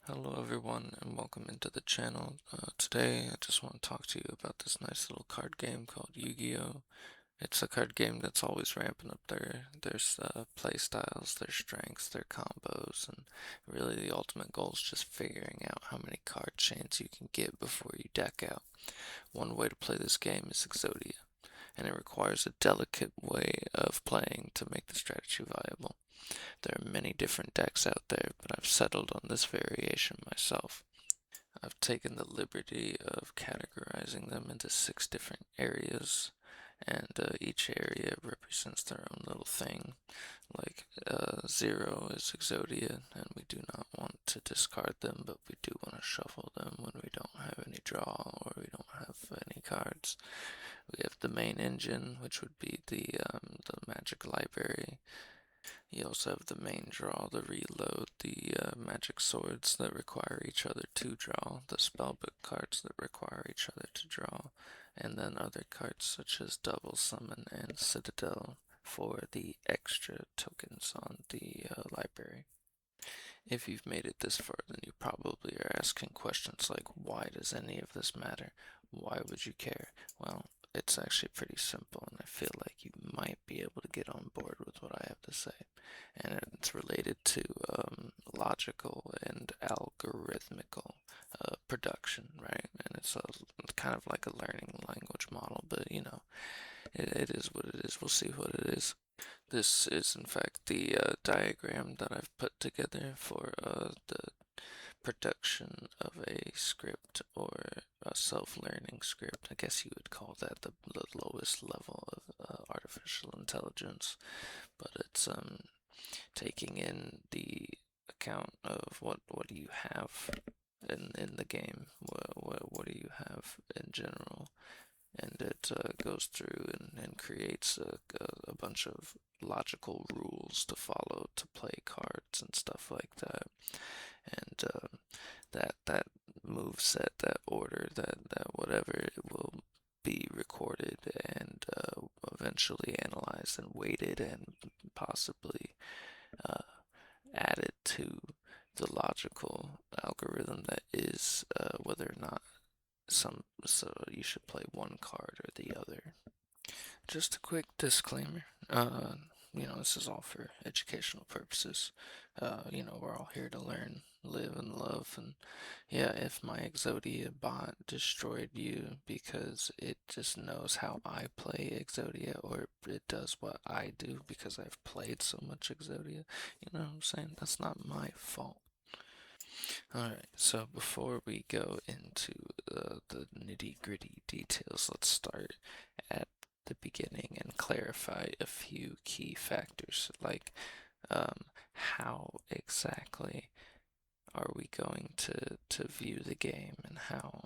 Hello everyone and welcome into the channel. Today I just want to talk to you about this nice little card game called Yu-Gi-Oh! It's a card game that's always ramping up their play styles, their strengths, their combos, and really the ultimate goal is just figuring out how many card chains you can get before you deck out. One way to play this game is Exodia, and it requires a delicate way of playing to make the strategy viable. There are many different decks out there, but I've settled on this variation myself. I've taken the liberty of categorizing them into 6 different areas, and each area represents their own little thing. Like 0 is Exodia, and we do not want to discard them, but we do want to shuffle them when we don't have any draw or we don't have any cards. We have the main engine, which would be the magic library. You also have the main draw, the reload, the magic swords that require each other to draw, the spellbook cards that require each other to draw, and then other cards such as double summon and citadel for the extra tokens on the library. If you've made it this far, then you probably are asking questions like, why does any of this matter? Why would you care? Well, it's actually pretty simple, and I feel like you might be able to get on board with what I have to say. And it's related to logical and algorithmical production, right? And it's kind of like a learning language model, but it is what it is. We'll see what it is. This is, in fact, the diagram that I've put together for the production of a script or a self-learning script. I guess you would call that the lowest level of artificial intelligence, but it's taking in the account of what do you have in the game, what do you have in general, and it goes through and creates a bunch of logical rules to follow to play cards and stuff like that. And that move set, that order, that whatever, it will be recorded and eventually analyzed and weighted and possibly uh, added to the logical algorithm that is whether or not so you should play one card or the other. Just a quick disclaimer. This is all for educational purposes. We're all here to learn, live, and love. And yeah, if my Exodia bot destroyed you because it just knows how I play Exodia, or it does what I do because I've played so much Exodia, you know what I'm saying? That's not my fault. Alright, so before we go into the nitty-gritty details, let's start at the beginning and clarify a few key factors, like how exactly are we going to view the game, and how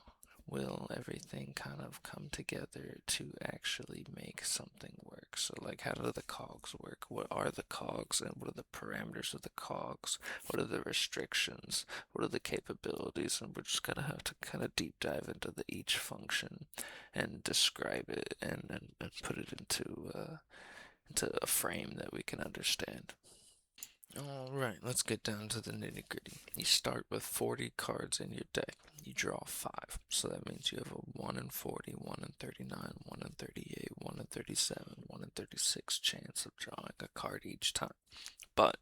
will everything kind of come together to actually make something work. So like, how do the cogs work? What are the cogs, and what are the parameters of the cogs? What are the restrictions? What are the capabilities? And we're just gonna have to kind of deep dive into each function and describe it, and put it into a frame that we can understand. Alright, let's get down to the nitty gritty. You start with 40 cards in your deck. You draw 5. So that means you have a 1 in 40, 1 in 39, 1 in 38, 1 in 37, 1 in 36 chance of drawing a card each time. But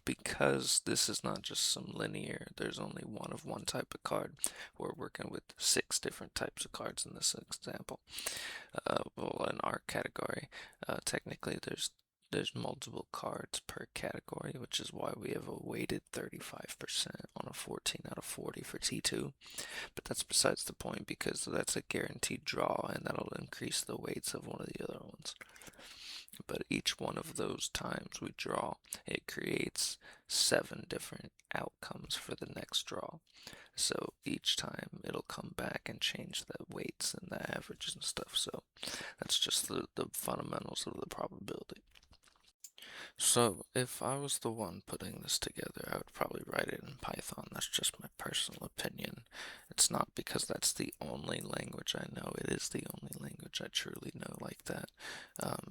because this is not just some linear, there's only one of one type of card, we're working with 6 different types of cards in this example. Well, in our category, technically there's multiple cards per category, which is why we have a weighted 35% on a 14 out of 40 for T2. But that's besides the point, because that's a guaranteed draw and that'll increase the weights of one of the other ones. But each one of those times we draw, it creates 7 different outcomes for the next draw. So each time it'll come back and change the weights and the averages and stuff. So that's just the fundamentals of the probability. So if I was the one putting this together, I would probably write it in Python. That's just my personal opinion. it's not because that's the only language I know. It is the only language I truly know like that.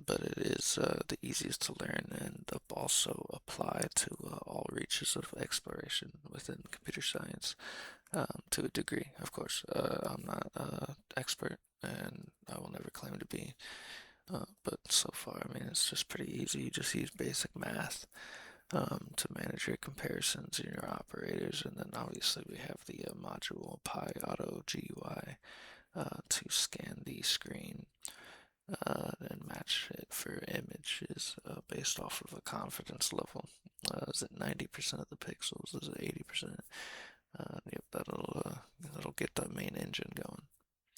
But it is the easiest to learn and also apply to all reaches of exploration within computer science to a degree, of course. I'm not an expert and I will never claim to be. But so far, I mean, it's just pretty easy. You just use basic math to manage your comparisons and your operators. And then obviously we have the module Pi Auto GUI to scan the screen and match it for images based off of a confidence level. Is it 90% of the pixels? Is it 80%? Yep, that'll get the main engine going.